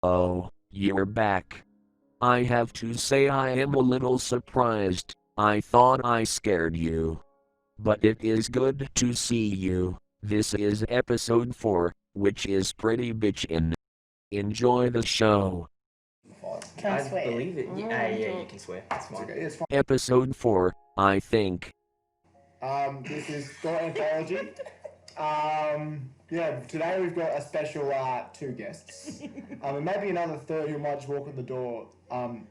Oh, you're back. I have to say I am a little surprised. I thought I scared you. But it is good to see you. This is episode 4, which is pretty bitchin'. Enjoy the show. Can I I swear? believe it. Yeah, you can swear. It's It's fine. okay. It's fine. Episode 4, I think. This is Bortt Anthology. Today we've got a special 2 guests. And maybe another third who might just walk in the door.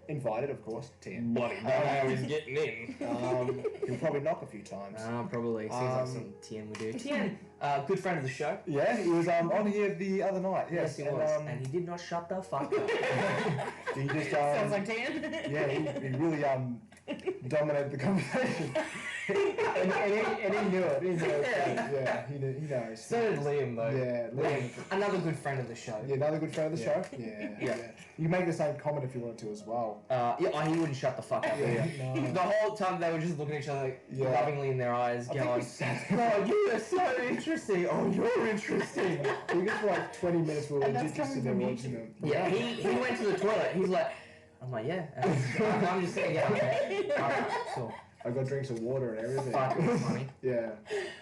Invited, of course, Tian. What? He don't know how he's getting in. He'll probably knock a few times. Probably. Seems like something Tien would do. Tien, good friend of the show. Yeah, he was on here the other night. Yes, he was. And he did not shut the fuck up. He just Sounds like Dan. yeah, he really dominated the conversation. and he knew it. He knew it. Yeah, he knows. So did Liam, though. Yeah, Liam. Another good friend of the show. Yeah, another good friend of the Yeah. show. Yeah. Yeah. You can make the same comment if you want to as well. He wouldn't shut the fuck up. Yeah. The whole time they were just looking at each other Yeah. lovingly in their eyes, I think going, we sat "Oh, you are so interesting. Oh, you're interesting." We just for like 20 minutes we were And that's legit just sitting coming there from watching them. Yeah, he went to the toilet. He's like, I'm like, yeah. I'm just saying, yeah, okay. Alright, cool. I got drinks of water and everything. Fuck, it was funny. Yeah.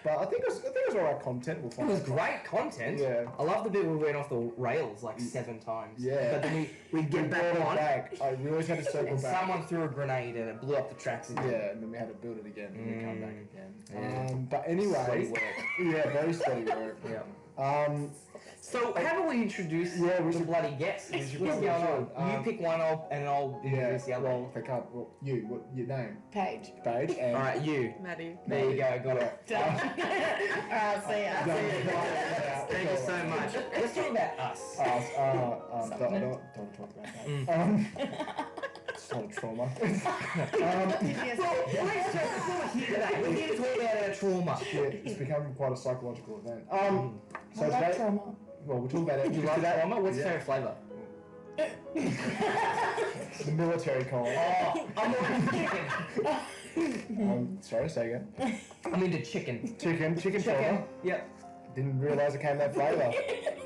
But I think it was alright content. We'll It find was out. great content. Yeah. I love the bit where we went off the rails like 7 times. Yeah. But then we'd We get brought back it on, back. I really had to circle and back. someone threw a grenade and it blew up the tracks again. Yeah, and then we had to build it again and then come back again. Yeah. But anyway, Sweaty work. yeah, very steady work. Yeah. So how do we introduce we the should- bloody guests? we What's should going probably on? should. You pick one and I'll Yeah, introduce the other. well, if I can't, what your name? Paige. Paige? And Alright, you. Maddie. There you go, got it. Alright, see ya. Thank you so much. Let's talk about us. Don't talk about that. It's not a trauma. We're here to talk about our trauma. Shit, it's become quite a psychological event. So I like today, trauma. well, we'll talk about it. You like today. trauma? What's your Yeah. favourite flavour? The military call. Oh, I'm into chicken. Sorry, say again. I'm into chicken. Chicken trauma. Yep. Didn't realise it came that flavour.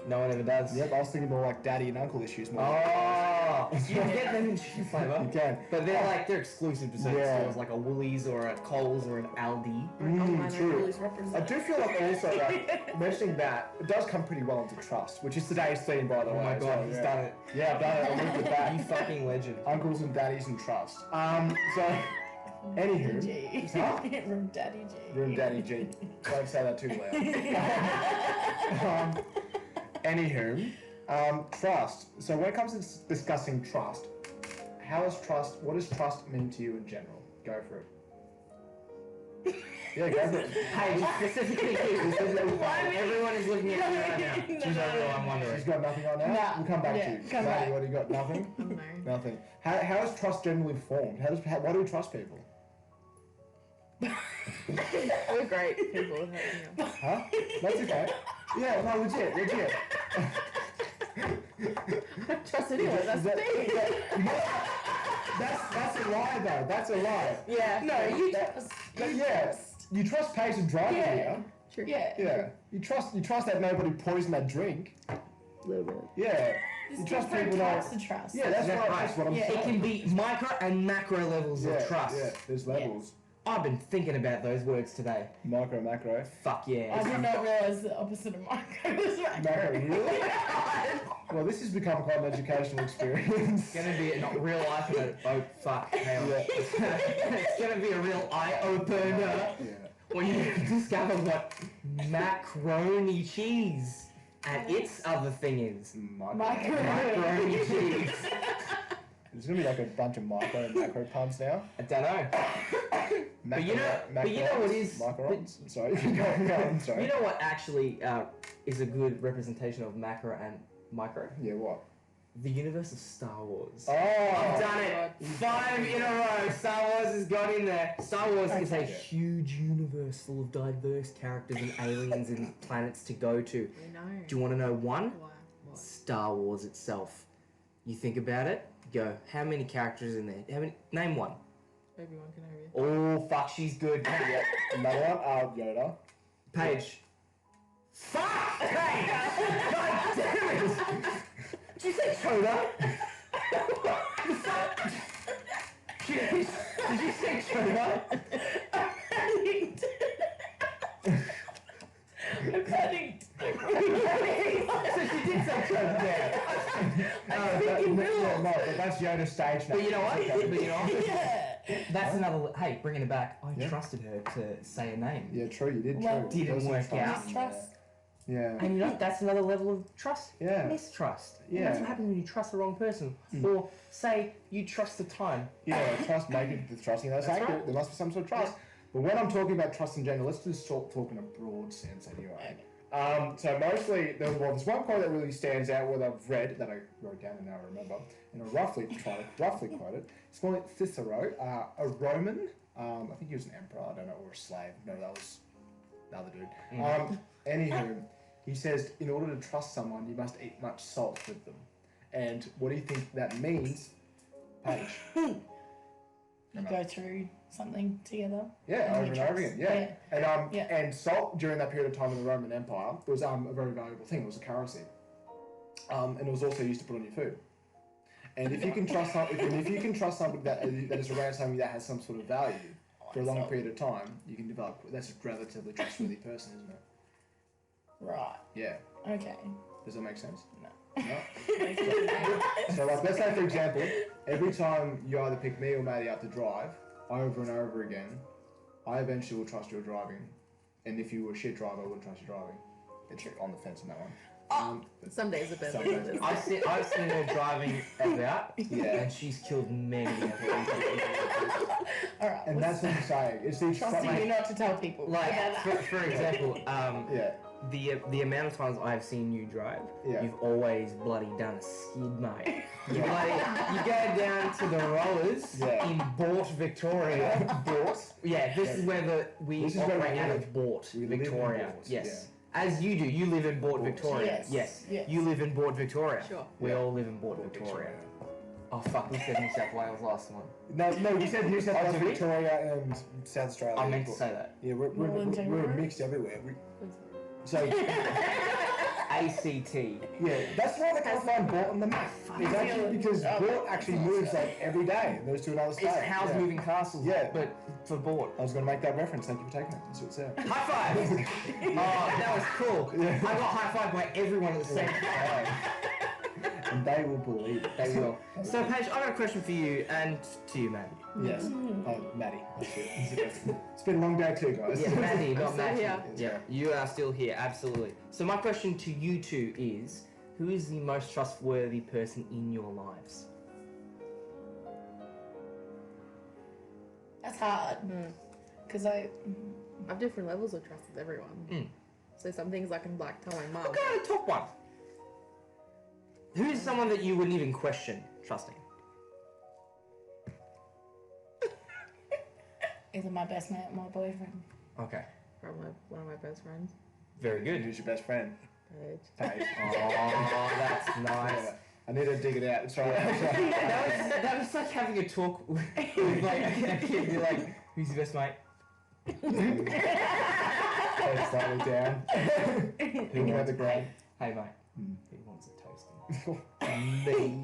No one ever does. Yep, I was thinking more like daddy and uncle issues more. Oh, you can get them in chicken flavour. You can. But they're exclusive to certain Yeah. stores, like a Woolies or a Coles or an Aldi. True. I do feel like also like mentioning that it does come pretty well into trust, which is today's theme, by the way. Oh my god, so, he's yeah. done it. Yeah, I've done it. I looked at that. You fucking legend. Uncles and daddies and trust. So, anywho, G. Huh? From Daddy G. Room Daddy G. Don't say that too loud. Anywho, trust. So when it comes to discussing trust, what does trust mean to you in general? Go for it. Yeah, go for it. Hey, specifically you. Everyone is looking at you right now. She's over, I'm wondering. She's got nothing on now? Nah. We'll come back Yeah, to you. come Maddie, back. what do you got? Nothing? No. Nothing. How is trust generally formed? Why do we trust people? We're great people with that. Huh? That's okay. Yeah, no, legit. Trust anyone, that's the thing. That's a lie though. That's a lie. Yeah. No, you trust. Yeah. You trust patient driving Yeah. here. True. Yeah. Yeah. You trust that nobody poisoned that drink. A little bit. Yeah. You There's trust different people types that. of trust. Yeah, that's Right. right. That's what I'm Yeah, saying. It can be micro and macro levels yeah, of trust. Yeah, there's levels. I've been thinking about those words today. Micro, macro. Fuck yeah. I did not realize the opposite of micro was Macro, macro. really? Well, this has become quite an educational experience. It's gonna be a real eye opener. Oh fuck, hang on. Yeah. It's gonna be a real eye opener Yeah. when you discover what macaroni cheese and its other thing is. Micro. Macaroni cheese. There's gonna be like a bunch of micro and macro puns now. I don't know. But you know what is- Macarons? Sorry, go on, sorry. You know what actually is a good representation of macro and micro? Yeah, what? The universe of Star Wars. Oh! I've done it 5 in a row. Star Wars has got in there. Star Wars is a Okay. huge universe full of diverse characters and aliens and planets to go to. We know. Do you want to know one? What? Star Wars itself. You think about it, go, how many characters in there? Name one. Obi-Wan Kenobi. Oh, fuck, she's good. Yeah. Another one? Yoda. Paige. Fuck! Hey! God damn it! you say Chona? Jeez, did you say Chona? I'm panicked. So she did say Chona there. No, but that's Yoda's stage name. But you know what? Yeah. That's another. Hey, bringing it back. I Yeah. trusted her to say a name. Yeah, true, you did. Well, true. didn't There was some work out. Mistrust. Yeah. And you know, that's another level of trust. Yeah. Mistrust. And Yeah. that's what happens when you trust the wrong person. Or say you trust the time. Yeah, trust, make it the trusting. That's That's accurate. right. There must be some sort of trust. But when I'm talking about trust in general, let's just talk in a broad sense anyway. So mostly, there's one quote that really stands out that I've read, that I wrote down and now I remember, and I'll roughly quote it. It's called Cicero, a Roman, I think he was an emperor, I don't know, or a slave. No, that was the other dude. Anywho, he says, in order to trust someone, you must eat much salt with them. And what do you think that means, Paige? You go through something together. Yeah, And over you and over trust. again. Yeah. Yeah. And salt during that period of time in the Roman Empire was a very valuable thing. It was a currency, and it was also used to put on your food. And if you can trust somebody that is around something that has some sort of value for a long period of time, you can develop. That's a relatively trustworthy person, isn't it? Right. Yeah. Okay. Does that make sense? No. No. So, like, let's say for example, every time you either pick me or Maddie up to drive, over and over again, I eventually will trust your driving, and if you were a shit driver, I wouldn't trust your driving. It's on the fence on that one. Some days have been Some like days. this. I've seen her driving about, Yeah. and she's killed many. All right. And that's what I'm saying. It's the trusting you not to tell people. Like, for example, yeah. the amount of times I've seen you drive, Yeah. you've always bloody done a skid, mate. You go down to the rollers Yeah. in Bortt, Victoria. Bortt? Yeah, this is where we This is where we operate out live. of Bortt, We live in Victoria. Bortt, Yes. As you do, you live in Bortt, Victoria. Yes, yes. You live in Bortt, Victoria. Sure. We all live in Bortt, Victoria. Oh fuck, we said New South Wales last one. No, you said New South Oh, Wales, did we? Victoria, and South Australia. I meant to say that. Yeah, we're Northern mixed everywhere. So, ACT. yeah, that's why they can't find Bortt on the map. It's actually because Bortt actually moves like every day and moves to another state. It's How's Yeah. Moving Castles, Yeah. but for Bortt. I was going to make that reference. Thank you for taking it. That's what it's there. High five! Oh, that was cool. Yeah. I got high five by everyone at the same time. And they will believe it. They will. So, Paige, I got a question for you and to you, Maddie. Yes. Maddie. That's it. It's been a long day too, guys. Yeah, Maddie, not Still Matthew. here. Yeah, you are still here, absolutely. So, my question to you two is, who is the most trustworthy person in your lives? That's hard. Because I have different levels of trust with everyone. So some things I can like tell my mum. Okay, the top one. Who is someone that you wouldn't even question trusting? either my best mate or my boyfriend. Okay, Probably one of my best friends. very good. Who's your best friend? Paige. Paige. Oh, that's nice. Yeah. I need to dig it out. It's all right. That was like having a talk with like a kid. Be like, who's your best mate? Head slightly down. Looking at the ground. Hey mate, who wants a toasty? Me.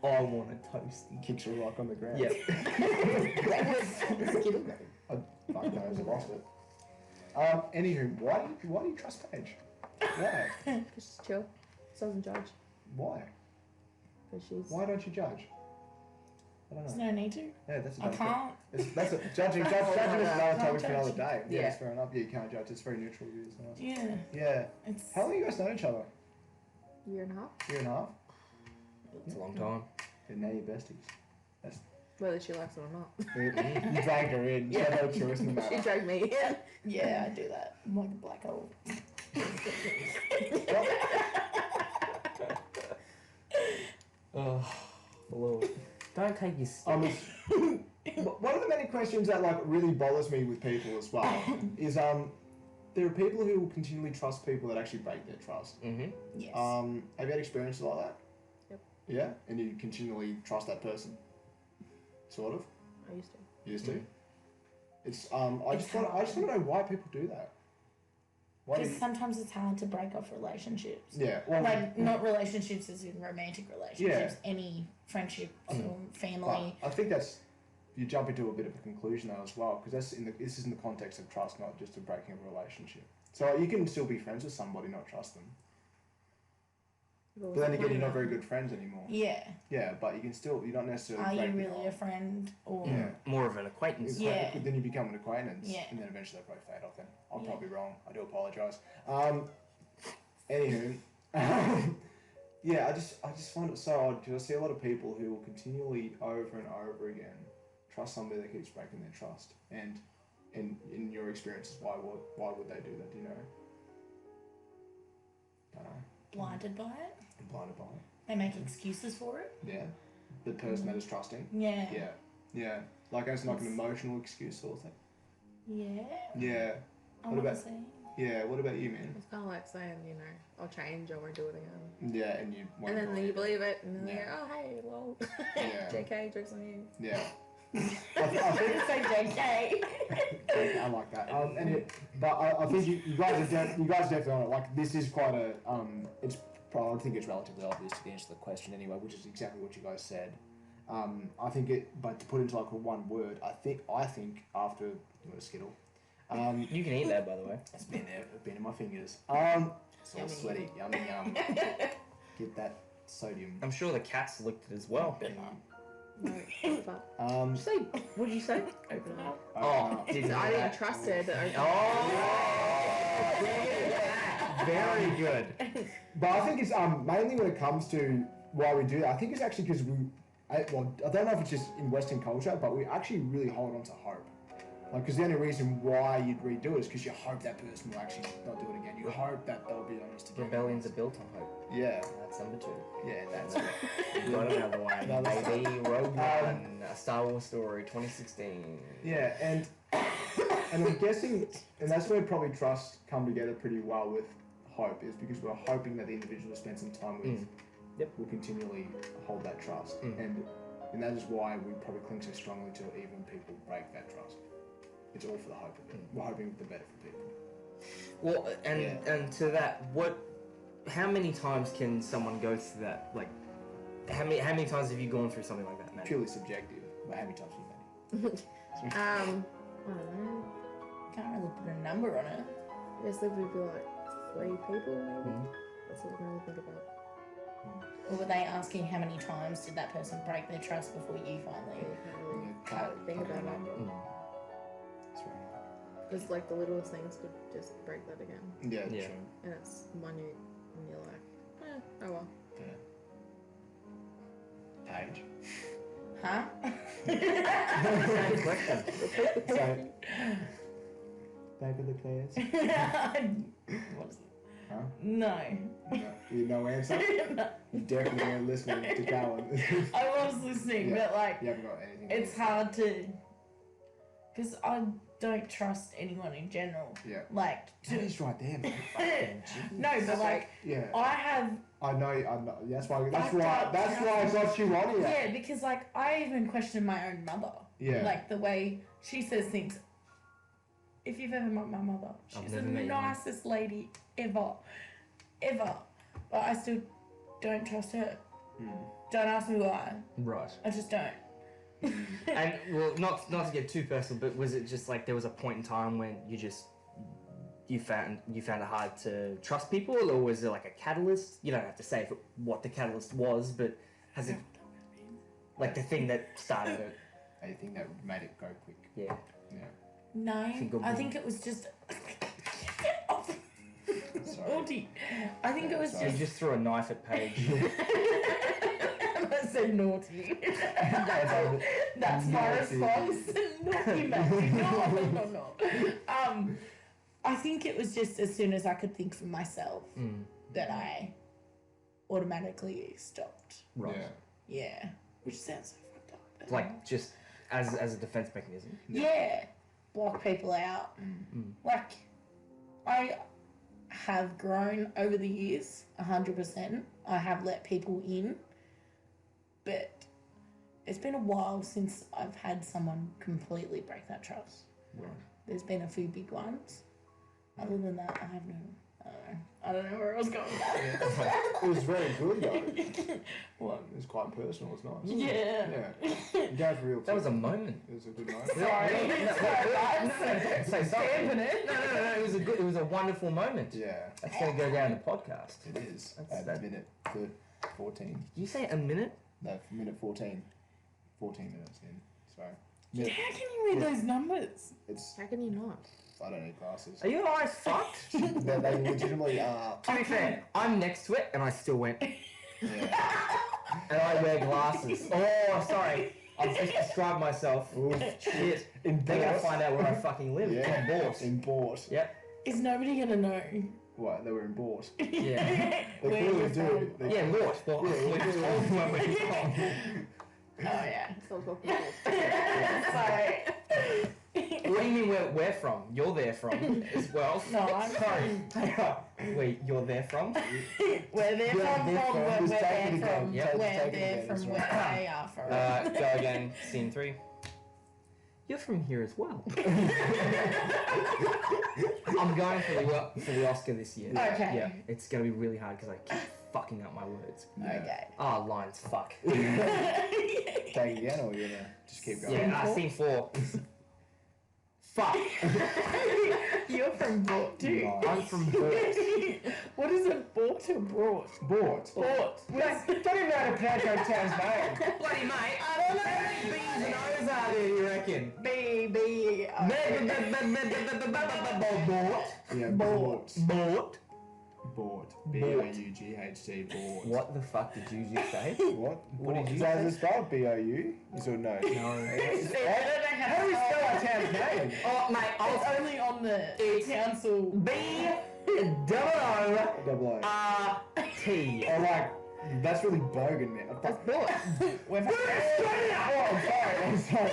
I want a toasty. Kicks a rock on the ground. Yep. Fuck knows, I lost it. Anywho, why do you trust Paige? Why? Because she's chill. She doesn't judge. Why? Because she's... Why don't you judge? I don't There's know. no need to. Yeah, that's I can't. That's a judging is another Can't topic for another judge. day. Yeah, Yeah. it's fair enough. Yeah, you can't judge. It's very neutral views. Yeah. Yeah. It's How long you guys known each other? Year and a half. Year and a half? It's a long time. And now you're besties. Whether she likes it or not. You dragged her in. You had no choice in the She matter. dragged me in. yeah, I do that. I'm like a black hole. Oh, Lord. Don't take your... One of the many questions that like really bothers me with people as well is there are people who will continually trust people that actually break their trust. Mm-hmm. Yes. Have you had experiences like that? Yep. Yeah, and you continually trust that person. Sort of. I used to. Used to. It's I just want to know why people do that. Why do Because you, sometimes it's hard to break off relationships. yeah, well, Like, not relationships as in romantic relationships, any friendship or family. but I think that's you jump into a bit of a conclusion though as well, because this is in the context of trust, not just of breaking a relationship. So you can still be friends with somebody, not trust them. But then again, you're not very good friends anymore. Yeah. Yeah, but you can still, you're not necessarily. Are you breaking really off. a friend or? Yeah. More of an acquaintance. Yeah. Then you become an acquaintance. Yeah. And then eventually they probably fade off. Then I'm Yeah. probably wrong. I do apologise. Anywho, yeah, I just find it so odd because I see a lot of people who will continually over and over again trust somebody that keeps breaking their trust. And in your experiences, why would they do that? Do you know? Don't know. Blinded by it? I'm blinded by it. They make excuses for it? Yeah. The person that is trusting. Yeah. Yeah. Yeah. Like it's like an emotional excuse sort of thing. Yeah. Yeah. I What want to about- say. Yeah. What about you, man? It's kind of like saying, you know, I'll change, I won't do it again. Yeah, and you. won't And then you believe it, and then Yeah. you go, oh, hey, lol. Yeah. JK, jokes on you. Yeah. I Didn't say JK. I like that. But I think you guys are definitely on it. Like this is quite a it's probably, I think it's relatively obvious to the answer to the question anyway, which is exactly what you guys said. I think but to put into like one word, I think after you want a Skittle. You can eat that, by the way. It's been there, it's been in my fingers. It's all Yummy. sweaty, yummy, yum. Get that sodium. I'm sure the cats licked it as well. No, but. What did you say? Open it up. Oh, didn't I do didn't that. trust it. Oh, very good. But I think it's mainly when it comes to why we do that. I think it's actually because I don't know if it's just in Western culture, but we actually really hold on to hope. Like, because the only reason why you'd redo it is because you hope that person will actually not do it again. You hope that they'll be honest again. Rebellions are built on hope. Yeah, That's number 2. yeah, that's You got another one. No, that's- Baby Rogue One, a Star Wars story, 2016. yeah, and I'm guessing, and that's where probably trust come together pretty well with hope, is because we're hoping that the individual we spend some time with Yep. will continually hold that trust, Mm. and that is why we probably cling so strongly to it, even when people break that trust. It's all for the hope of it. We're hoping the better for people. Well, and to that, how many times can someone go through that? Like, how many times have you gone through something like that, man? Purely subjective, but how many times have you had it? I don't know. Can't really put a number on it. I guess there would be like 3 people, maybe. Mhm. That's all I can really think about. Or were they asking how many times did that person break their trust before you finally? I can't really think about it. That's right. Because like the littlest things could just break that again. Yeah, Yeah. true. And it's minute, and you're like, oh well. Yeah. Page. Huh? Same question. So, back of the class. What is it? Huh? No. No answer? You definitely weren't listening to Callan. I was listening, Yeah. but like, You haven't got anything. it's hard to. Because I don't trust anyone in general. Yeah. Like, That is right there, man. no, but like, Yeah. I have. I know. That's why. That's I why. don't That's why I got you on here. Yeah, because like, I even question my own mother. Yeah. Like, the way she says things. If you've ever met my mother, I've she's never the met your mum. nicest lady ever. Ever. But I still don't trust her. Don't ask me why. Right. I just don't. And well, not to get too personal, but was it just like there was a point in time when you found it hard to trust people, or was there like a catalyst? You don't have to say what the catalyst was, but has it like the thing that started it? Anything that made it go quick. Yeah. Yeah. No, Single I boom. think it was just. Sorry. Naughty. I think it was You just. just threw a knife at Paige. I said naughty. That's my Naughty. response. Naughty, Matthew. No. I think it was just as soon as I could think for myself that I automatically stopped. Right. Yeah. Yeah, which sounds so fucked up. but- Like just as a defense mechanism. Yeah, block people out. Like, I have grown over the years, 100%. I have let people in, but it's been a while since I've had someone completely break that trust. Right. There's been a few big ones, Other than that, I have no. I don't know where I was going with that. It was very good though. What? It was quite personal. It's nice. Yeah. You go for real. That was a moment. It was a good moment. Sorry. No, say sorry. Stamping it. No. It was a wonderful moment. Yeah, That's going to go down the podcast. it is. That's- At minute 14. Did you say a minute? No, minute 14. 14 minutes in. Sorry. How can you read those numbers? It's. How can you not? I don't need glasses. Are your eyes fucked? they legitimately are. To be fair, I'm next to it and I still went. Yeah. And I wear glasses. Oh, sorry. I've just described myself. Ooh, Shit. in They're going to Bortt. find out where I fucking live. Yeah. I'm bored. In Bortt. Yep. Is nobody gonna know? What? They were in Bortt. Yeah. They Where clearly you're do. from. They Yeah, Bortt. Well, Yeah, we just told them where we're from. Oh yeah. Stop talking about Sorry. What do you mean we're from? You're there from as well. No, I'm sorry. Wait, you're there from? Where they're Yeah, from, they're from. where Just they're take it again. from, Yep. where Take it they're again, from, it's where right. they are from. Go again. Scene 3. You're from here as well. I'm going for the Oscar this year. Okay. Yeah, it's gonna be really hard because I keep fucking up my words. Okay. Ah, lines. Fuck. Take it again, or you're gonna just keep going? Yeah, scene 4. Fuck. You're from Bortt too. Nice. I'm from Bortt. What is it, Bortt or Broad? Bortt. Bortt. Don't even know how to pronounce your town's name. Bloody mate. I don't know. How many B's and O's are there, you reckon? B. Bortt. Yeah, Bortt. Bortt. Bortt. B-O-U-G-H-T. Bortt. What the fuck did you just say? What? What did you Is that say? as spelled? B-O-U? You said no. No. I don't know How do we spell our town's name? Oh, mate, It's I'll only on the It's- council. B-O-O-R-T. Oh, like, that's really bogan, man. That's Bortt. We've Oh, I'm sorry.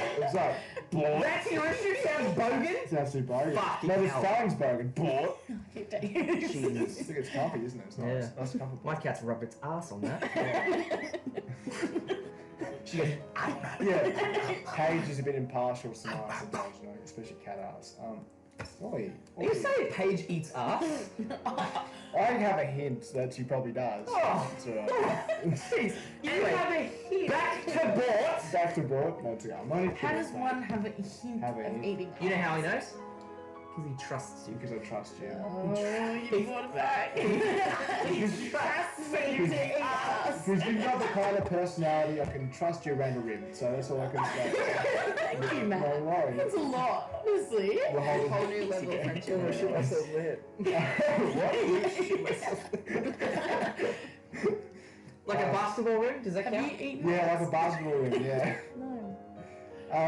That's your issue? Sounds bogan? Sounds too bogan. Fucking No, the hell. spelling's bogan. Bortt. keep taking I think it's comfy, isn't it? It's nice. Yeah. Nice and comfortable. My cat's rubbed its ass on that. She goes, Yeah, Paige is a bit impartial sometimes, you know, especially cat ass. Oi. you say Paige eats ass? I have a hint that she probably does. Oh. It's alright. Jeez. Anyway, back to Bortt. Back to Bortt. No, it's okay. I'm only How does kidding, one have a hint Have a of hint. eating? You know how he knows? Because he trusts you. because I trust you. Oh, you thought of that. He trusts me to eat us. Because you've got the kind of personality I can trust you around the rim, so that's all I can say. Thank you, No Matt. worries. That's a lot, honestly. We're holding Whole new level of friendship. I'm gonna shoot myself in the head. Like a basketball rim? Does that Have you count? eaten Yeah, like us? a basketball rim, yeah. No,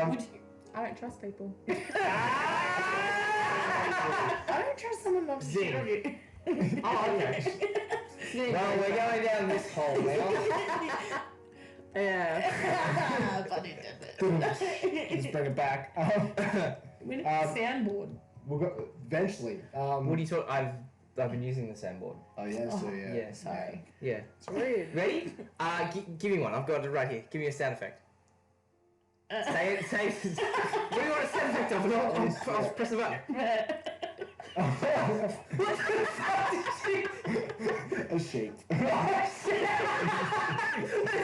Would you... I don't trust people. I don't trust someone not to Zing. shit on you. Oh, okay. Well, we're going down this hole now. Yeah. But it doesn't. Just bring it back. We need a soundboard. We'll go eventually. What do you talk? I've been using the sandboard. Oh yeah, so Oh, yeah. yeah, Sorry. Yeah. It's weird. Ready? Give me one. I've got it right here. Give me a sound effect. Say it. What do you want a sound effect of? I'll press the button. A sheep. I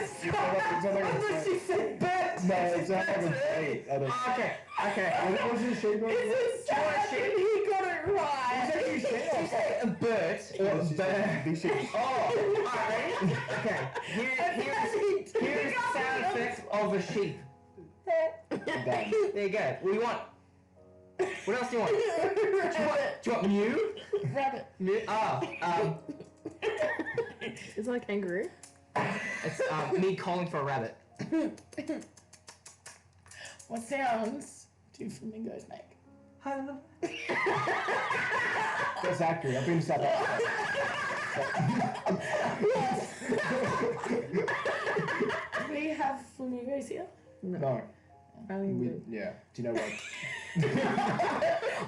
thought she said bird. No, it's not like a sheep. Okay. What's a sheep? This is sad, and he got it right. Did you say a bird or a bird? Big sheep. Oh, alright. Okay. Here's the sound effect of a sheep. Done. There you go. What do you want? What else do you want? Do you want mew? Rabbit. Mew? It's like kangaroo. It's me calling for a rabbit. What sounds do flamingos make? That's accurate. I've been to South Africa. Do we have flamingos here? No. I think we Yeah. Do you know what?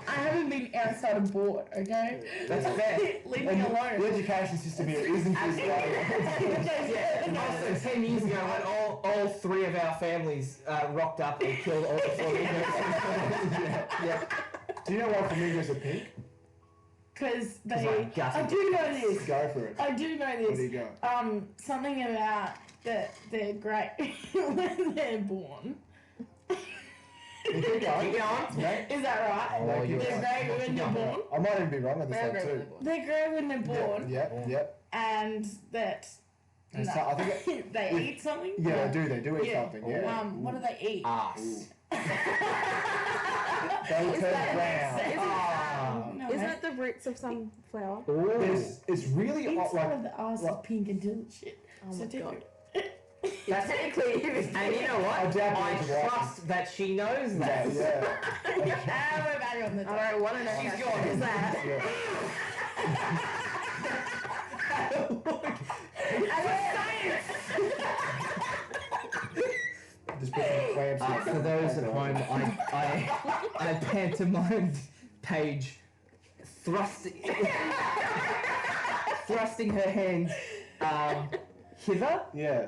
I haven't been outside of Bortt, okay? That's fair. Leave me The alone. education system here isn't as great. Yeah, and also 10 years ago when all three of our families rocked up and killed all the flamingos. Yeah. Do you know why flamingos are pink? Because It's they. like gutted. I do know this. Go for it. I do know What do you this. got? Something about that they're great when they're born. You keep going. Keep going. No, Is that right? Oh, you're They're right. great when they're born. I might even be wrong with this They're one great when too. they're born. They're great when they're born, Yep. and that And no. so I think they eat something. yeah, they do eat Yeah. something. Yeah. What do they eat? Ass. They turn that- brown. Ah. No, Isn't mate. it the roots of some flower? Ooh. It's really Inside like of the ass like- is pink until it's shit. Oh So my do god. That's Technically, And you know what? I doubt I it's right. trust that she knows that. yeah. We're back on the top. I want to know. She's how gone. is that? Just put some clamps in. For those at home, I pantomimed Paige thrusting her hands hither Yeah.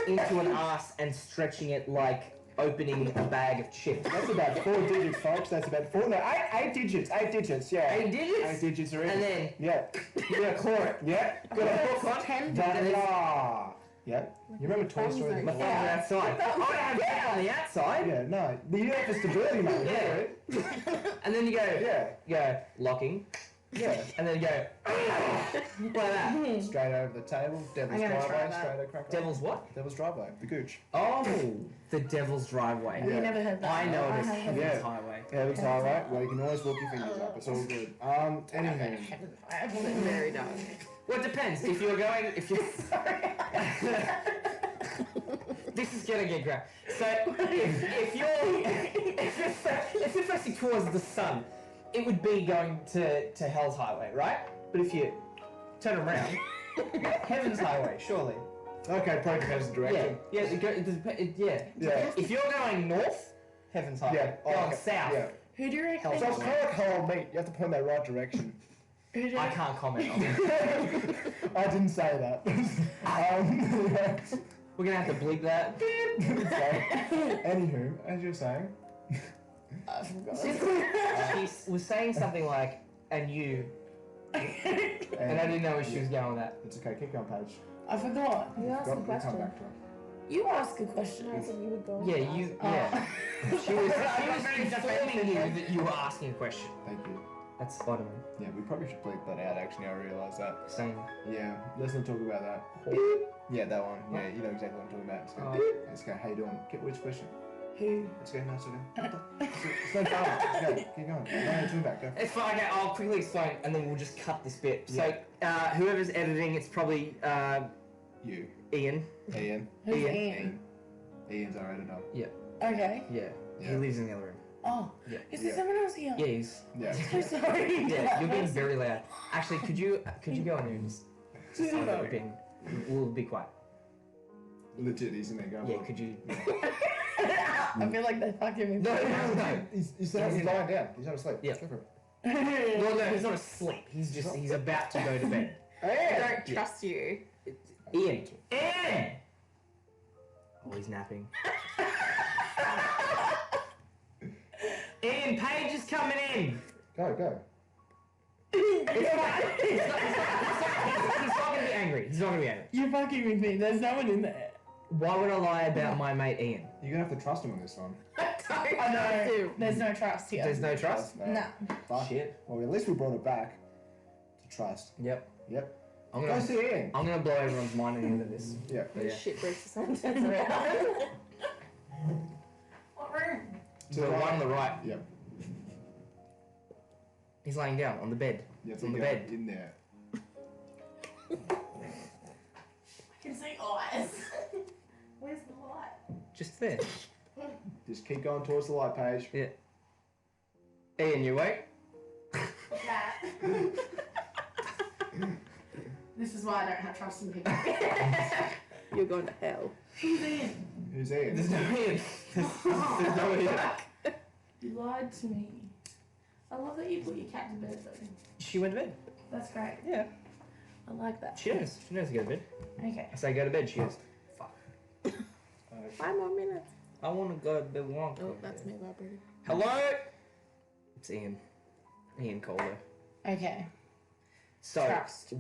into an ass and stretching it like opening a bag of chips. That's about 4 digits, folks. That's about 4. No, eight digits. 8 digits. Yeah. 8 digits? 8 digits are in. And then Yeah. you're gonna claw it. Yeah. Got a hook on. 10 Voila. Yeah. You remember Toy thumbs Story? are- My thumbs are outside. I have that on the outside. Yeah. No. You do that for stability, mate. Yeah. And then you go, Yeah. you go locking, Yeah. and then you go like that. Straight over the table. Devil's I'm gonna try driveway. that. Straight over crack. Devil's what? Devil's driveway. The gooch. Oh, the Devil's Driveway. Have you never heard that? I know it as have Heaven's Yeah. Highway. Devil's highway. Well, you can always walk your fingers up. It's all good. Anywho. Very dark. Well, it depends. If you're going, if you're. This is gonna get great. So if you're facing towards the sun, it would be going to Hell's Highway, right? But if you turn around, Heaven's Highway, surely. Okay, probably depends on the direction. Yeah, yeah. Yeah. If you're going north, Heaven's Highway. Yeah. Going okay. south, Yeah. Who do you reckon? So it's kind of like Hello Meat. You have to point in that right direction. Who do you I reckon? can't comment on that. I didn't say that. We're gonna have to bleep that. Anywho, as you're saying. I forgot. She was saying something like, and you, and I didn't know where she was going with that. It's okay, keep going, Paige. I forgot. You asked a We'll come question. back to it. You ask a question. I said you would go. Yeah, you, yeah. She was informing you that you were asking a question. Thank you. That's bottom. Yeah, we probably should bleep that out actually, I realise that. Saying, Yeah, let's not talk about that. Yeah, that one. Yeah, you know exactly what I'm talking about. Let's go. Oh. Let's go. How you doing? Which question? Who? Let's go. No, it's okay. It's no drama. Let's go. Keep going. No, it's talking about. Go. it's fine, okay, I'll quickly explain and then we'll just cut this bit. Yeah. So, whoever's editing, it's probably You. Ian. Ian. Who's Ian. Ian? Ian's our editor. Okay. Yeah. He Yeah. lives in the other room. Oh. Yeah. Is there Yeah. someone else here? Yeah, he's. Yeah. I'm sorry. Yeah, you're being very loud. Actually, could you go in there and just tell that we'll be quiet. Legit, he's in there going. Yeah, could you? I feel like they're fucking me. No, no, no. He's lying down. He's not asleep. Yeah. Go for it. Well, no, he's not asleep. He's about to go to bed. I Hey! don't trust you. Ian. Ian! Oh, he's napping. Ian, Paige is coming in. Go. It's fine. He's not going to be angry. He's not going to be angry. You're fucking with me. There's no one in there. Why would I lie about my mate Ian? You're gonna have to trust him on this one. I know. There's no trust here. There's no trust? No. But, Shit. well, at least we brought it back to trust. Yep. Yep. I'm Go gonna see Ian. blow everyone's mind at the end of this. Yeah. But yeah. Shit breaks the sentence around. What room? To the one on the right. Yep. He's laying down on the bed. You have to On the get bed. in there. I can see eyes. Where's the light? Just there. Just keep going towards the light page. Yeah. Ian, you awake? That. This is why I don't have trust in people. You're going to hell. Who's in? Who's Ian? There's no Ian. There's no Ian. You lied to me. I love that you put your cat to bed though. She went to bed. That's great. Yeah. I like that. She knows. She knows to go to bed. Okay. I say go to bed. She goes, fuck. 5 more minutes. I want to go to bed long. Oh, that's me vibrating. Hello? It's Ian. Ian Calder. Okay. So Trust.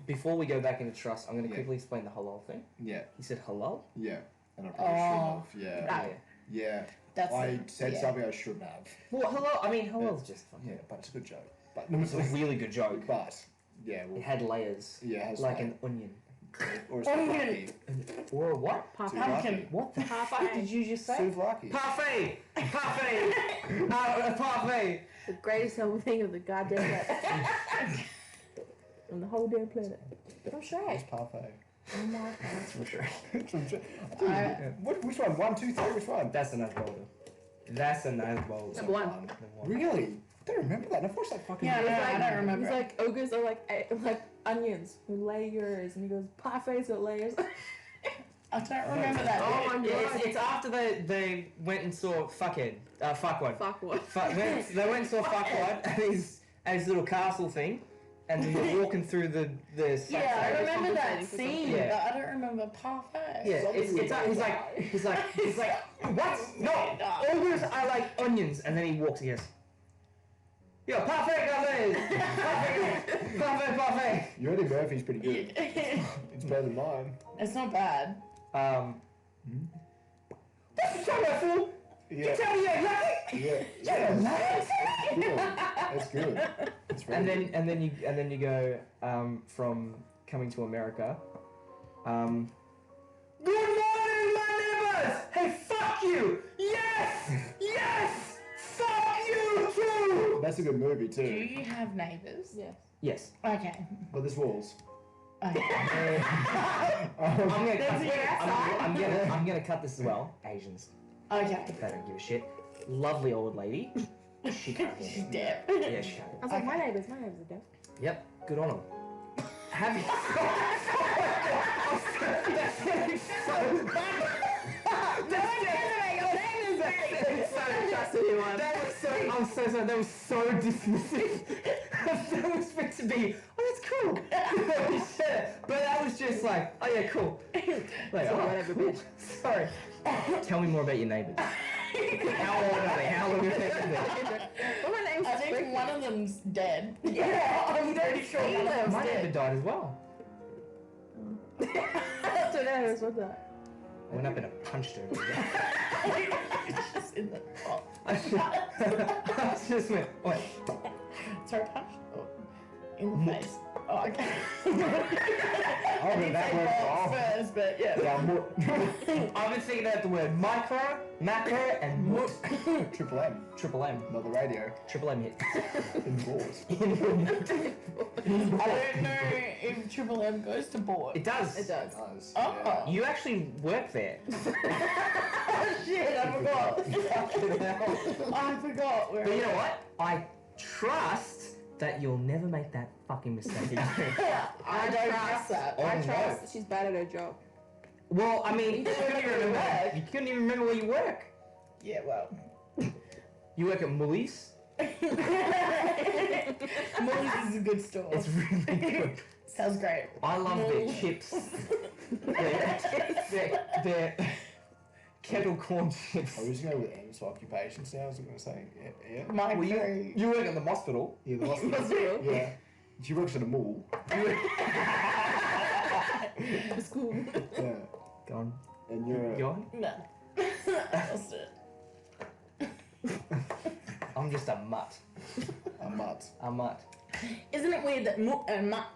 before we go back into trust, I'm going to Yeah. quickly explain the halal thing. Yeah, He said halal. yeah. And I probably Oh. shouldn't have. Yeah. Yeah. That's I it, said yeah. something I shouldn't have. Well, halal. I mean, halal's just fucking. Yeah, but it's a good joke. But It's a really good joke. But yeah, It well, had layers. yeah, it has Like like an onion. or a Onion. souvlaki. Or a what? Pumpkin. What the fuck did you just say? Souvlaki. Parfait! Parfait! A parfait! The greatest whole thing of the goddamn planet. On the whole damn planet. I'm It's Shrek. parfait. Oh my god. For sure. Which one? 1, 2, 3. Which one? That's a nice boulder. That's a nice boulder. Number one. Number one. Really? I don't remember that. And I've watched that fucking. Yeah, video. no, I don't remember. He's like ogres are like onions with layers, and he goes parfaits with layers. I don't remember that. Oh my bit. god. It's after they went and saw fuckhead. Fuckwad. Fuck what? They went and saw Fuckwad at his little castle thing, and then they're walking through the Yeah, I Sorry, remember that compensating for something. scene, Yeah. but I don't remember parfait. Yeah, he's like, what? No, ogres are like onions, and then he walks and goes, yo, parfait, parfait. Your Eddie Murphy's pretty good. It's better than mine. It's not bad. That's the time, fool. Yeah. Tell me exactly. Yeah. Good. That's good. It's very And then you go from Coming to America. Good morning, my neighbors. Hey, fuck you. Yes, yes. Fuck you too. That's a good movie Do too. you have neighbours? Yes. Yes. Okay. But there's walls. Okay. I'm gonna cut this as well. Asians. Okay. They don't give a shit. Lovely old lady. She can't hear She's me. dead. Yeah, she can't. I was like, my neighbours are deaf. Yep, good on them. Have you? I'm so sorry. That was so dismissive. That was meant to be. Oh, that's cool. But that was just like, oh yeah, cool. Like, oh, whatever, cool. Sorry. Tell me more about your neighbours. How old are they? How long have they been there? Well, my name's I think Spring. one of them's dead. Yeah, I'm pretty sure one of them's My neighbour dead. died as well. I don't know what's that. I went up and I punched her. Just in the oh, I just went, wait. sorry, punch. Oh, in the face. Oh, okay. I mean, that word off. first, but yeah. Yeah, more. I've been thinking about the word micro, macro, and mut. Triple M. Triple M. Not the radio. Triple M hit. Indoors. I don't know if Triple M goes to board. It does. It does. Does. Oh. Yeah. You actually work there. Oh shit, I forgot. I forgot. Where But you know what? I trust that you'll never make that fucking mistake again. I don't trust that. Oh, I no. trust that she's bad at her job. Well, I mean, you couldn't even remember. work. You couldn't even remember where you work. Yeah, well. You work at Mully's. Molly's is a good store. It's really good. Sounds great. I love their chips. their kettle corn chips. I was going to go with M's for occupations now. I was going to say, yeah. My Well, very. you work at the hospital. Yeah, the hospital. Yeah. She works at a mall. The school. Yeah. Go on. And you're Go on. No. Lost it. I'm just a mutt. a mutt. A mutt. Isn't it weird that mutt and mutt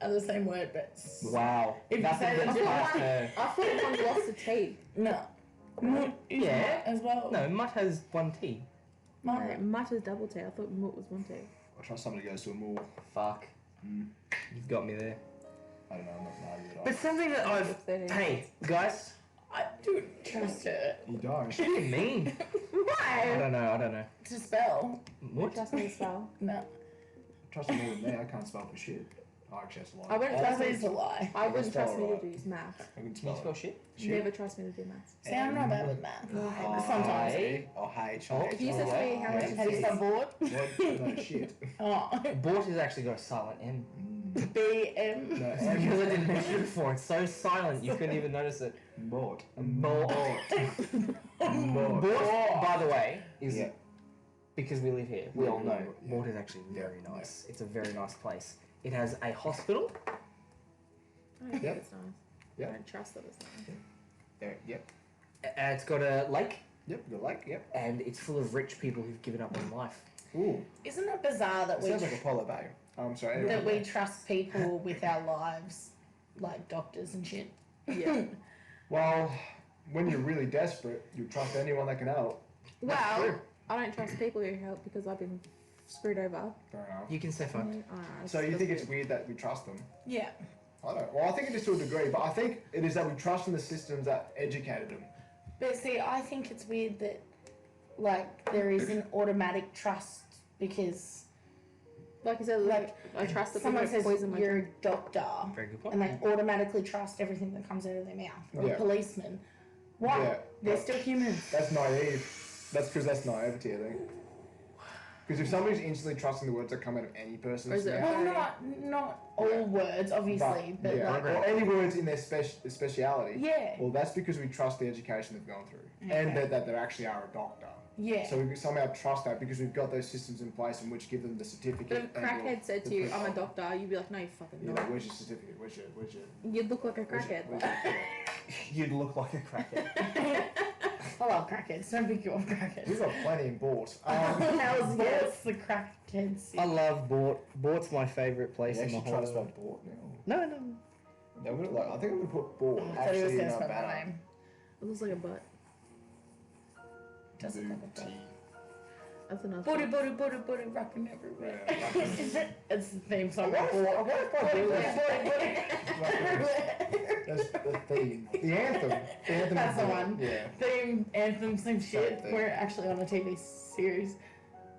are the same word, but Wow. If you Nothing say but that- past her. I thought one lost a T. no. Mutt is Yeah. mutt as well. No, mutt has one T. Mutt. Mutt is double T. I thought mutt was one T. I trust somebody goes to a mall. Fuck. Mm. You've got me there. I don't know, I'm not an argument. But something that I've... Upsetting. Hey, guys. I do trust her You don't. What do you mean? I Why? don't know. To spell. What? Trust me to spell. No. Trust me more than me, I can't spell for shit. Oh, actually, that's a lie. I wouldn't That trust me is a lie. I can wouldn't spell trust me right. to do maths. I can Can you spell spell it. shit? Never trust me to do maths. See, I'm not bad with math. Oh. Sometimes. Or H. Oh. If you said to me how much is Have you this? spelled board? What? No, shit. Oh. Bort has actually got a silent M. B-M. No, It's because I didn't mention it before. It's so silent you couldn't even notice it. Bort. Bort. Bort. Bort, by the way, is Yeah. because we live here. We all know Yeah. Bort is actually very nice. It's a very nice place. It has a hospital. I think Yep. it's nice. Yep. I don't trust that it's nice. There, yep. It's got a lake, Yep. The lake. Yep. and it's full of rich people who've given up on life. Ooh. Isn't it bizarre that It we sounds like Apollo Bay. I'm sorry. that we trust people with our lives, like doctors and shit? Yeah. Well, when you're really desperate, you trust anyone that can help. Well, true. I don't trust people who help because I've been screwed over. Fair enough. You can say fuck. I don't know, So you that's think it's weird that we trust them? Yeah. I don't. Well, I think it is to a degree, but I think it is that we trust in the systems that educated them. But see, I think it's weird that, like, there is an automatic trust because, like you said, like, I trust that someone people says don't poison my you're a drink. doctor Very good point. and they automatically trust everything that comes out of their mouth, or Yeah. a policeman. Why? Yeah. They're still humans. That's naive. That's because that's naivety, I think. Because if somebody's instantly trusting the words that come out of any Or person's is it- mouth, Well, not all words, obviously, but yeah, like, or any words in their speciality. yeah, Well, that's because we trust the education they've gone through, and Okay. that they actually are a doctor. yeah. So we somehow trust that because we've got those systems in place in which give them the certificate. But if a and crackhead said the to you, proof. I'm a doctor, you'd be like, no, you fucking Yeah, not. where's your certificate? Where's your You'd look like a where's your- crackhead. where's your- You'd look like a crackhead. I love crackheads. Don't think you're We've crackheads. got plenty in Bortt. Hell's yes, the crackheads. I love Bortt. Bortt's my favourite place You in the actually try to whole. spell Bortt now. No. No, we're like, I think I'm gonna put Bortt I thought he was actually in gonna our spell my banner. name. It looks like a butt. Doesn't look like a Booty. That's another Booty, one. booty, booty, booty, rocking everywhere. Yeah, rocking. It's the theme I song. wonder if Booty, I booty, That's the theme. The anthem. The anthem That's is the Bortt. one. Yeah. Theme, anthem, same shit. thing. We're actually on a TV series.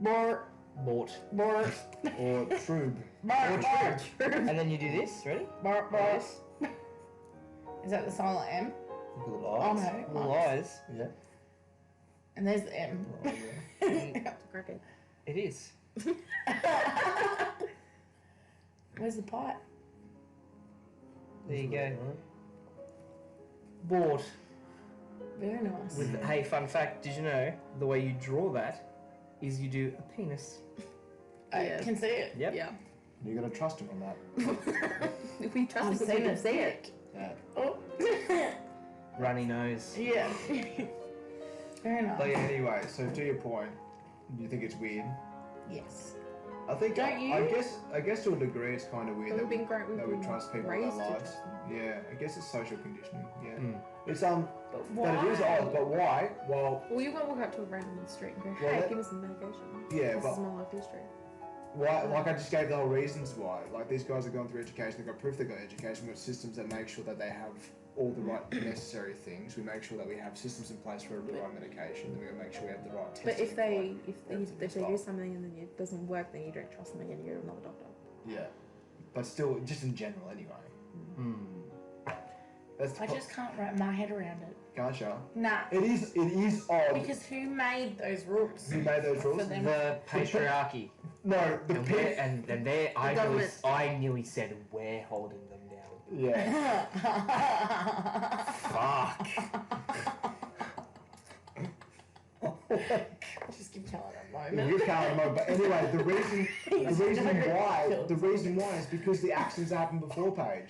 Bortt, Bortt. Bortt, Or Trube. Bortt, Bortt, And then you do this. Ready? Bortt, Bortt. Is that the silent M? Little Oh eyes. no. Little eyes. Yeah. And there's the M. Oh, yeah. It's a crackhead. It is. Where's the pipe? There you go. Bortt. Very nice. With hey, fun fact. Did you know the way you draw that is you do a penis? I Yeah. can see it. Yep. Yeah. You gotta trust him on that. If we trust I've people, we seen can it. see it. Yeah. Oh. Runny nose. Yeah. Very nice. But yeah, anyway, so to your point, do you think it's weird? Yes. I think Don't you? I guess to a degree it's kind of weird But that we've been great. that we trust people in raised our to lives. trust them. Yeah, I guess it's social conditioning. Yeah, Mm. it's But why? but it is odd. But why? Well, Well, you won't walk up to a random on the street and go, Well, hey, that- give me some medication. yeah, This but is my life history. why? Like I just gave the whole reasons why. Like these guys are going through education. They've got proof they've got education. We've got systems that make sure that they have all the right necessary things. We make sure that we have systems in place for the right medication. Then we make sure we have the right testing. But if they everything if as they well. do something and then it doesn't work, then you don't trust them again. You go to another doctor. Yeah, but still, just in general, anyway. Mm. That's the I just can't wrap my head around it. gotcha. Nah. It is odd. Because who made those rules? Who made those rules? For them. The patriarchy. No, the And, pig. and then there, I nearly said we're holding them down. Yeah. Fuck. Just keep telling them Yeah, moment. you can't remember. But anyway, the reason why is because the actions happen before Page.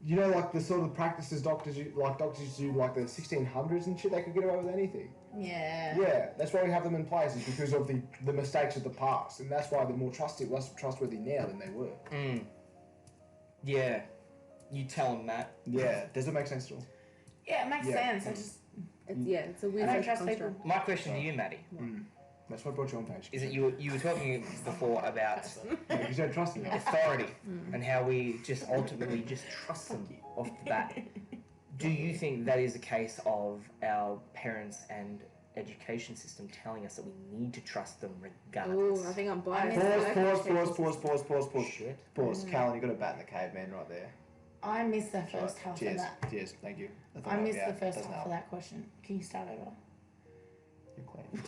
You know, like the sort of practices doctors used to do, like the 1600s and shit. They could get away with anything. Yeah. Yeah, that's why we have them in place. Is because of the mistakes of the past, and that's why they're less trustworthy now than they were. Mm. Yeah. You tell them that. Yeah, does it make sense to them? Yeah, it makes Yeah. sense. I just It's a I weird don't social trust construct. people. My question to you, Maddie, That's what brought you on Page. is that you were talking before about Because you don't trust them. authority and how we just ultimately just trust them off the bat. Do you think that is a case of our parents and education system telling us that we need to trust them regardless? Oh, I think I'm biased. Pause. Shit. Pause. Callan, you got a bat in the caveman right there. I missed the first half Cheers. of that. Cheers. Thank you. I missed the first half of that question. Can you start over? You're clean.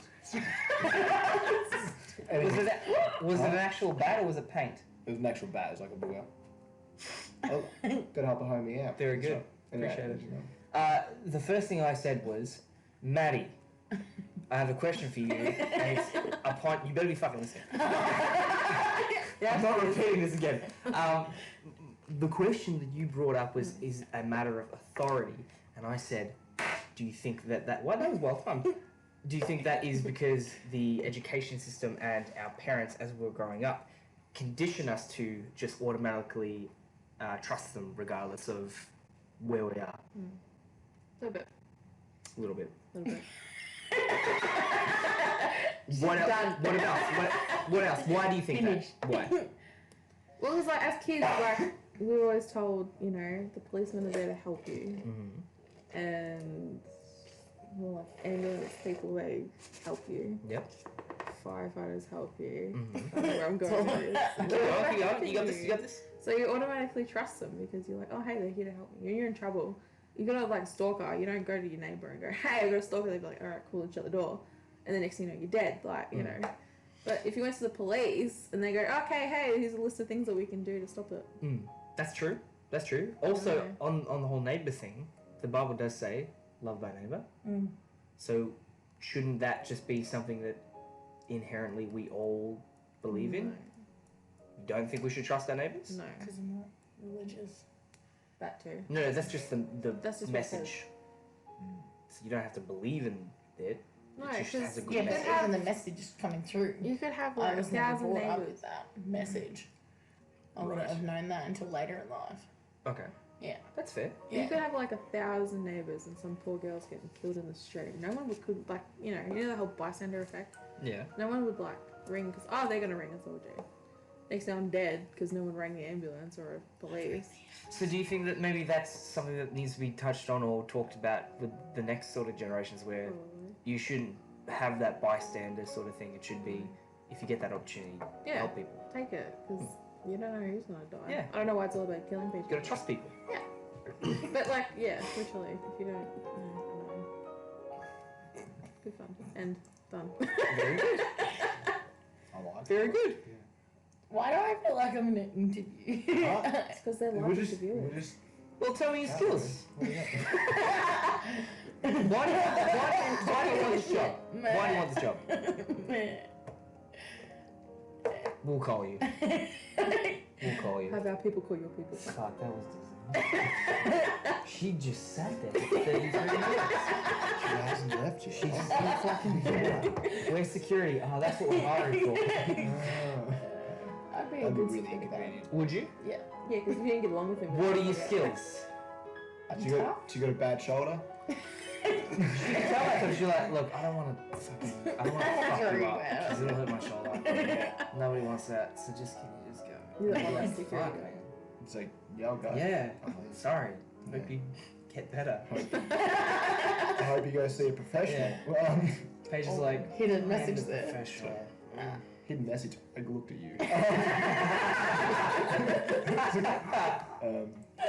Was it an actual bat or was it paint? It was an actual bat. It was like a booger. Oh, gotta help a homie out. Very good. Right. Anyway, Appreciate it. The first thing I said was, Maddie, I have a question for you, and it's a point. You better be fucking listening. I'm not repeating this again. The question that you brought up is a matter of authority, and I said, do you think that well, that was well timed. Do you think that is because the education system and our parents, as we were growing up, condition us to just automatically trust them regardless of where we are? A little bit. A little bit. A little bit. What else? What else? Why do you think that? Why? Well, it's like as kids, like we were always told, you know, the policemen are there to help you, and well, like ambulance people, they help you. Yep. Firefighters help you. I don't know where I'm going with this. You got this. You got this. So you automatically trust them because you're like, oh hey, they're here to help me. When you're in trouble, you're gonna like stalker. You don't go to your neighbor and go, hey, I've got a stalker. They'd be like, all right, cool, and shut the door. And the next thing you know, you're dead. Like, you know. But if you went to the police and they go, okay, hey, here's a list of things that we can do to stop it. That's true. That's true. Also, on the whole neighbor thing, the Bible does say, love thy neighbor. So shouldn't that just be something that inherently we all believe in? You don't think we should trust our neighbors? No. Because I'm not religious. That too. No, that's just the That's just what it says. message. So you don't have to believe in it. No, It just has a because good Yeah, message. but even the message is coming through. you could have I like was never 1,000 brought up neighbors. with that message. I wouldn't have known that until later in life. Okay. Yeah. That's fair. You could have like 1,000 neighbors and some poor girls getting killed in the street. No one could like, you know the whole bystander effect. Yeah. No one would like ring because they're gonna ring us all day. Next time I'm dead because no one rang the ambulance or police. So do you think that maybe that's something that needs to be touched on or talked about with the next sort of generations where Probably. you shouldn't have that bystander sort of thing? It should be, if you get that opportunity, Yeah. help people. Take it because you don't know who's gonna die. Yeah. I don't know why it's all about killing people. You gotta trust people. But like, yeah, literally, if you don't, no. Good fun and done. Very good. I like Very good. Why do I feel like I'm in an interview? It's because they're We're live just, interviewers. we're just Well, tell me your skills. What do you got? Why do you want this job? Why do you want this job? We'll call you. We'll call you. How about people call your people? Fuck, that was disaster. She just sat there for 33 minutes. She hasn't left yet. She's still fucking here. Where's security? Oh, that's what we're hiring for. I'd be a That'd be good really security guard. inconvenient. Would you? Yeah, because if you didn't get along with him. What are your yeah. skills? She got a bad shoulder. She can tell that because you're like, look, I don't want to fuck you up because it'll hurt my shoulder. Nobody wants that, so can you just go? You're like, I'd be "Oh, like, security fuck. guard." It's like, yeah, I'll go. Yeah, sorry. Hope you get better. I hope you go see a professional. Paige is like, Hidden "I am message a there. professional." Hidden message. I looked at you.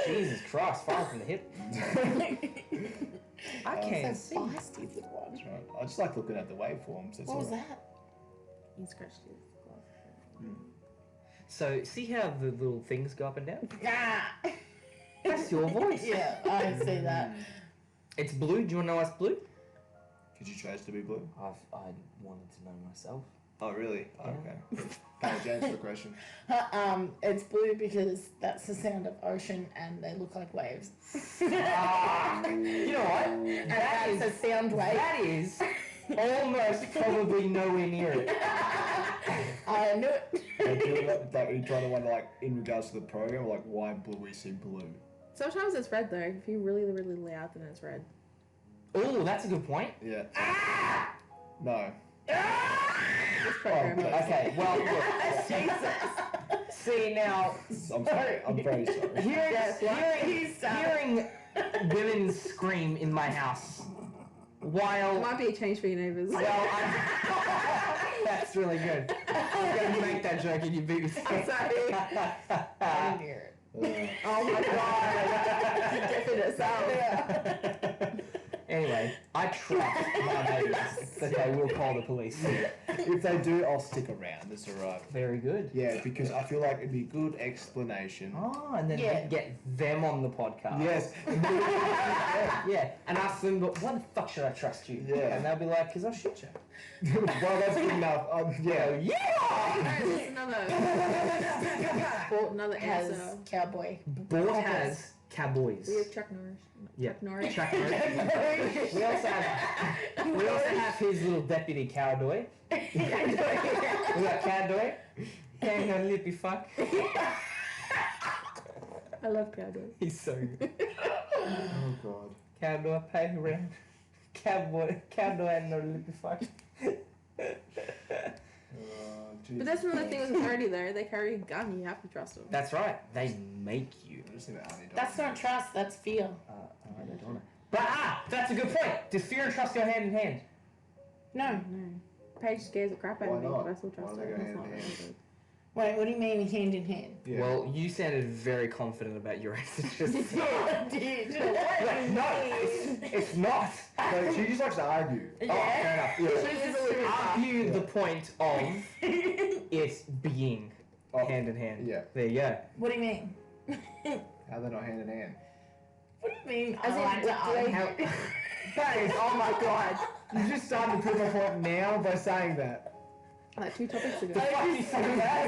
Jesus Christ, far from the hip. I can't see. Stupid one. That's right. I just like looking at the waveforms. That's What was all. that? He scratched his glasses. So, see how the little things go up and down? Ah! That's your voice. Yeah, I see that. It's blue. Do you want to know why it's blue? Because you chose to be blue. I wanted to know myself. Oh, really? Oh, Yeah. okay. Paige, answer the question. It's blue because that's the sound of ocean and they look like waves. You know what? And That that's is, a sound wave. that is almost probably nowhere near it. I knew it. Are you trying to wonder, like, in regards to the program, like, why blue we see blue? Sometimes it's red though. If you're really, really loud, then it's red. Oh, that's a good point. Yeah. No. This program but- is- Okay, well, look. See, now, I'm sorry. I'm very sorry. hearing women scream in my house while... Might be a change for your neighbours. Well, that's really good. I'm going to make that joke and you beat me. I'm sorry. I didn't hear it. Oh my god. Definite sound. Anyway, I trust my neighbours that they will call the police. If they do, I'll stick around. That's alright. Very good. Yeah, because I feel like it'd be a good explanation. Oh, and then we Yeah. can get them on the podcast. Yes. Yeah, and ask them, why the fuck should I trust you? Yeah. And they'll be like, because I'll shoot you. Well, that's good enough. Yeah. Yeah! No, there's another Has answer. cowboy. Bortt has cowboys. We have Chuck Norris. Yeah. Chuck Norris. Chuck Norris. we also have his little deputy cowboy. We got cowboy. Can't no lippy fuck. I love Cowboy. He's so good. Oh god. Cowboy pay rent. Cowboy and no lippy fuck. But that's another thing with authority though. They carry a gun. You have to trust them. That's right. They make you. That's not trust, that's fear. I don't know. But that's a good point. Does fear and trust go hand in hand? No. No. Paige scares the crap out Why of me, not? but I still trust Why do her. they go That's hand not in really hand? good. Wait, what do you mean hand in hand? Yeah. Well, you sounded very confident about your answer. Just Yeah, I did. like, no, it's not. So she just likes to argue. Oh, fair enough. Yeah. Argue the point of it being Oh, hand in hand. yeah. There you go. What do you mean? How they're not hand in hand. What do you mean? As I in, like to argue. How, Paige, oh my god. You just started to prove my point now by saying that. Like 2 topics ago. The fuck you say that?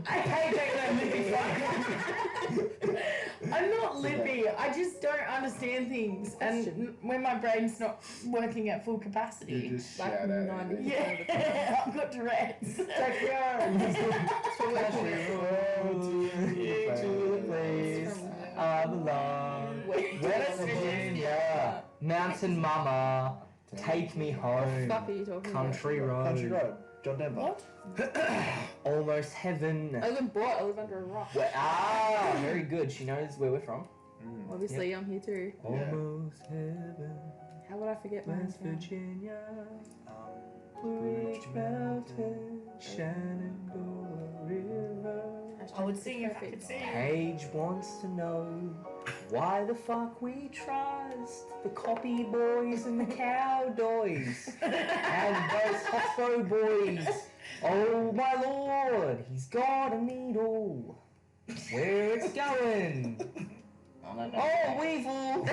Paige ain't no lippy fuck. I'm not lippy. I just don't understand things. And when my brain's not working at full You capacity. just Like shout at 90. it. Yeah, I've got Tourette's. Take me home. To the place I belong. West Virginia, Mountain Mama, take me home. Fuck are you talking Country road. Country road. John Denver. What? Almost heaven. about? I live in Bortt. I live under a rock. Very good. She knows where we're from. Obviously, I'm here too. Yeah. Almost heaven, How would I forget my West hometown? Virginia. Blue Ridge Mountain, Shenandoah River. I would sing if I could sing. Paige wants to know why the fuck we trust the copy boys and the cowboys and those hospo boys. Oh my lord, he's got a needle. Where it's going? Oh, weevil!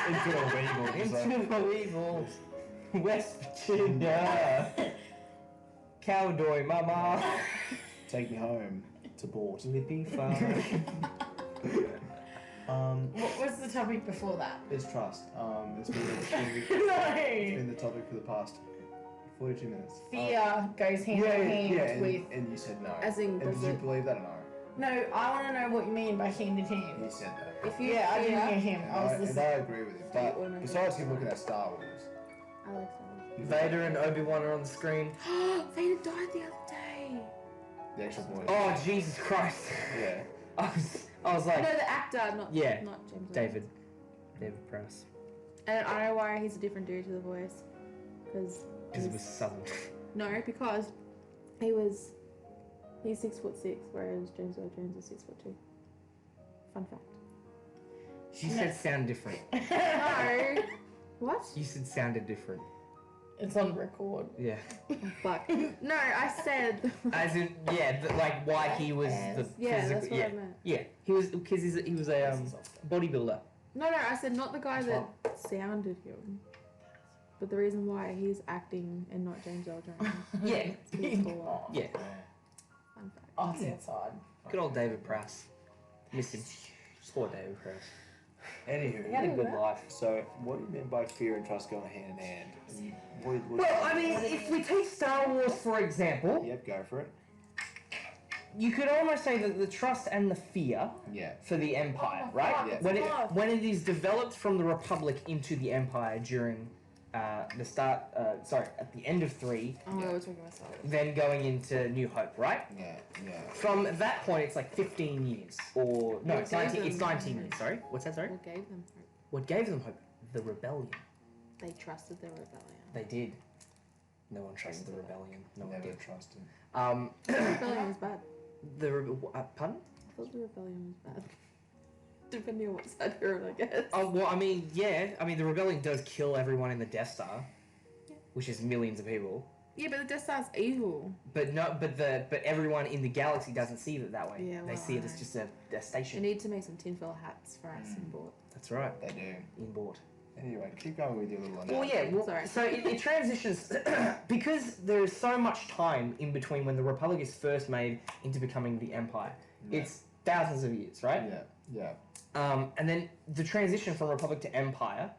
Into a weevil. so- Into a weevil. West Virginia. Cowboy mama. Take me home to Bortt. Lippy fun. What was the topic before that? It's trust. It's been No. the topic for the past 42 minutes. Fear goes hand in hand with. And you said no. As in, and does did you it- believe that or no? No, I want to know what you mean by hand in hand. He said that. If you Yeah, I didn't fear- hear him. I was And listening. I agree with him. Yeah, But besides him looking at Star Wars, I like Star Wars. Vader and Obi-Wan are on the screen. Vader died the other day. the actual boy. Oh, Jesus Christ. Yeah. I was No, like, the actor, not Yeah, not James. Earl. David Prowse. And I know why he's a different dude to the voice, because Because it was Southern. no, because he's 6'6", whereas James Earl Jones is 6'2". Fun fact. You said sound different. No. What? You said sounded different. It's on record. Yeah. Fuck. No, I said. As in, yeah, like why he was the Yeah, that's physical. what Yeah, I meant. yeah. He was because he was a bodybuilder. No, I said not the guy that sounded him, but the reason why he's acting and not James Earl Jones. Yeah, He's taller. yeah. Fun fact. Oh, it's outside. Good old David Prowse. Miss him. Poor David Prowse. Anywho. He had a good life. So, what do you mean by fear and trust going hand in hand? Well, I mean, if we take Star Wars for example, Yep, go for it. you could almost say that the trust and the fear Yeah. for the Empire, right? Yeah. When it is developed from the Republic into the Empire during the start, at the end of 3, Oh, we're talking about Star Wars. then going into New Hope, right? Yeah, yeah. From that point, it's like 15 years, or no, What it's gave 19. them It's 19 hope? years. Sorry, what's that? Sorry. What gave them hope? What gave them hope? The rebellion. They trusted their rebellion. They did. No one trusted the rebellion. No one Never did. trust him. The rebellion was bad. Pardon? I thought the rebellion was bad. Depending on what side you're on, I guess. Oh well, I mean, yeah. I mean, the rebellion does kill everyone in the Death Star, which is millions of people. Yeah, but the Death Star's evil. But everyone in the galaxy doesn't see it that way. Yeah, they well, see it I as know. just a We station. need to make some tinfoil hats for us in Bortt. That's right. They do. In Bortt. Anyway, keep going with your little Well, analogy. yeah. Well, Sorry. so it transitions because there is so much time in between when the Republic is first made into becoming the Empire. Yeah. It's thousands of years, right? Yeah. And then the transition from Republic to Empire,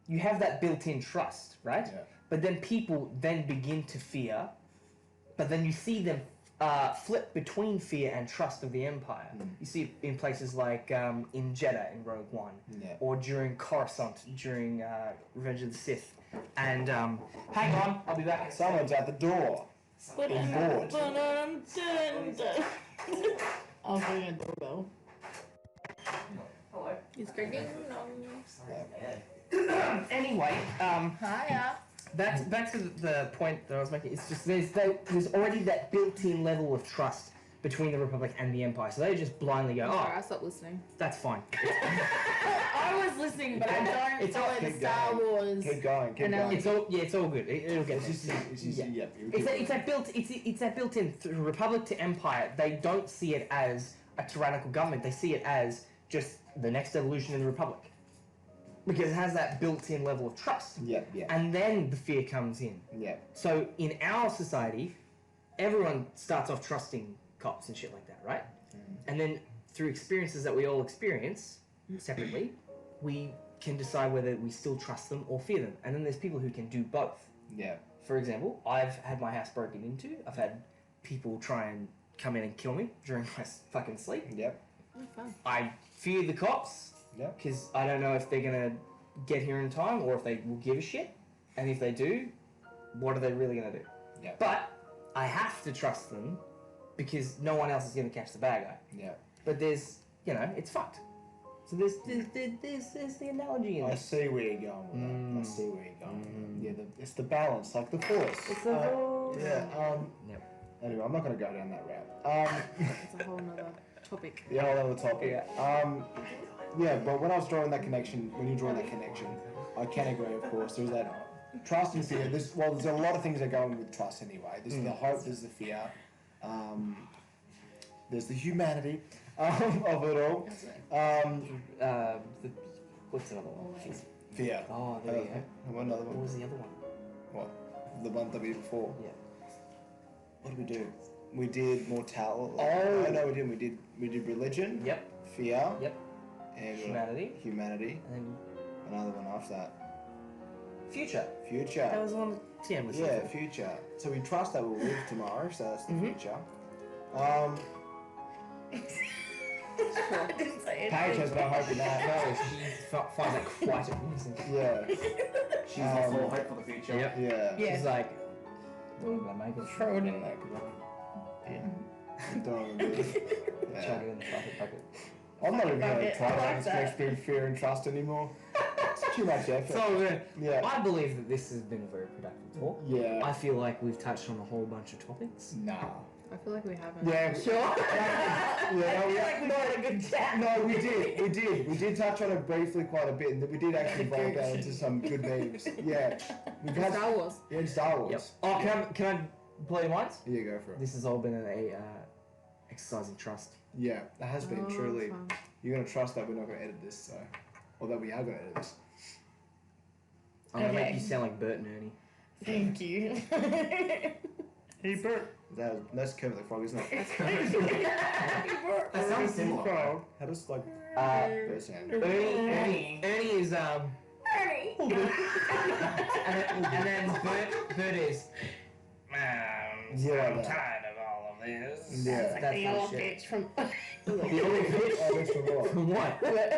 you have that built-in trust, right? Yeah. But then people then begin to fear, but then you see them flip between fear and trust of the Empire. You see it in places like in Jeddah in Rogue One, Yeah. or during Coruscant during Revenge of the Sith. And hang on, I'll be back. Someone's at the door. In Bortt. I'll bring a doorbell. Hello. It's creaking. Anyway, Hiya. back to the point that I was making. It's just there's already that built-in level of trust between the Republic and the Empire, so they just blindly go, Sorry, "Oh, I stopped listening. that's fine." I was listening, but I don't It's all- follow the keep Star going. Wars. Keep going. Keep And going. It's all it's all good. It'll get It's there. just, yeah. It's that built-in Republic to Empire. They don't see it as a tyrannical government. They see it as just the next evolution in the Republic, because it has that built-in level of trust. Yeah. And then the fear comes in. Yeah. So in our society, everyone starts off trusting cops and shit like that, right? And then through experiences that we all experience separately, we can decide whether we still trust them or fear them. And then there's people who can do both. Yeah. For example, I've had my house broken into. I've had people try and come in and kill me during my fucking sleep. Yep. Oh, fun. I fear the cops Yep. because I don't know if they're gonna get here in time or if they will give a shit. And if they do, what are they really gonna do? Yeah. But I have to trust them because no one else is gonna catch the bad guy. Yeah. But there's, it's fucked. So there's the analogy in I this. see where you're going with that. I see where you're going with that. Yeah, it's the balance, like the force. It's the force. Yeah. Yep. Anyway, I'm not going to go down that route. It's a whole nother topic. Yeah, whole other topic. Yeah, but when I was drawing that connection, when you're drawing that connection, I can agree, of course. There's that trust and fear. There's a lot of things that go in with trust anyway. There's the hope, there's the fear, there's the humanity of it all. What's another one? Always. Fear. Oh, there you go. One other What one. was the other one? What? The one that we did before. Yeah. What did we do? We did mortality. Oh. No, we didn't. We did religion. Yep. Fear. Yep. And Humanity. humanity. And Another one after that. then future. Future. That was the one that Tian was Yeah, for. future. So we trust that we'll live tomorrow, so that's the Mhm. future. I didn't say Paige has anything. no hope in that. No, she finds that quite amusing. Yeah. She's lost all hope for the future. Yep. Yeah. Yeah. She's like, I'm gonna make it. Throw it in there. Don't do it. Chuck Yeah. it in the fucking bucket. I'm not even going to Bucket. try I like to that. experience fear and trust anymore. It's too much effort. So good. Yeah. I believe that this has been a very productive talk. Yeah. I feel like we've touched on a whole bunch of topics. Nah. I feel like we haven't. Yeah. Sure. Yeah, no, I feel like we had a good chat. No, we did. We did touch on it briefly quite a bit, and we did actually break down into some good memes. Yeah. We've had Star Wars. yeah, in Star Wars. Yep. Oh, can I blow your minds? Yeah, go for it. This has all been a exercise in trust. Yeah, that has been Oh, truly. fun. You're gonna trust that we're not gonna edit this, so, or that we are gonna edit this. I'm gonna make Okay. you sound like Bert and Ernie. Thank you. Hey, Bert. That's Kermit the Frog, isn't it? That sounds similar. Frog. How does like Uh, Bert sound? Ernie is Ernie. and then Bert is. Yeah, I'm that. tired of all of this. Yeah. It's like That's the my old shit. bitch from. The only bitch Oh, that's from what? from what?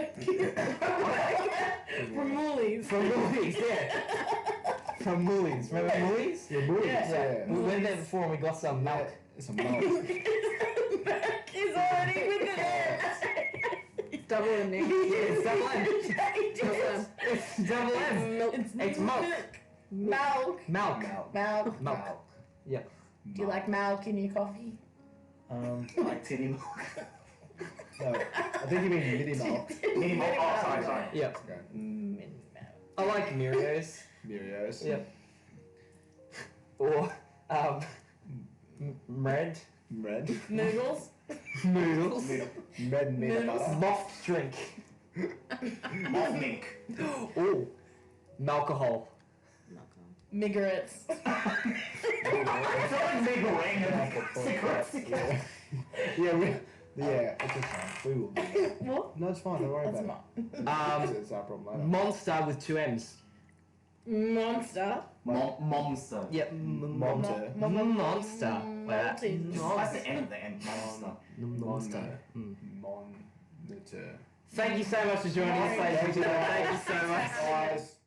from Woolies. From Moolies, yeah. From Moolies. Remember Moolies? Yeah, movies. Yeah. Yeah. We went there before and we got some milk. It's a milk. He's already with it. Double and Nick. It's double M. It's double M. It's milk. Milk. Milk. Milk. Milk. Yep. Do you like milk in your coffee? Like titty milk. No, I think you mean minimal. Oh, sorry. Yep. Okay. I like Mirios. Murios. Yep. Or Red Red. Noodles. noodles. Red meat Noodles. butter. Moth drink. Moth mink. Oh, alcohol. Migarettes. It's not like big ring and cigarettes. Yeah, it's just fine. We will. What? No, it's fine. Don't worry That's about not. it. It's our problem later. Monster with 2 M's. Monster. Monster. Yep. Monster. Monster. Like that. Just press the end of the end. Monster. Monster. Monitor. Thank you so much for joining us, ladies and gentlemen. Thank you so much. Guys.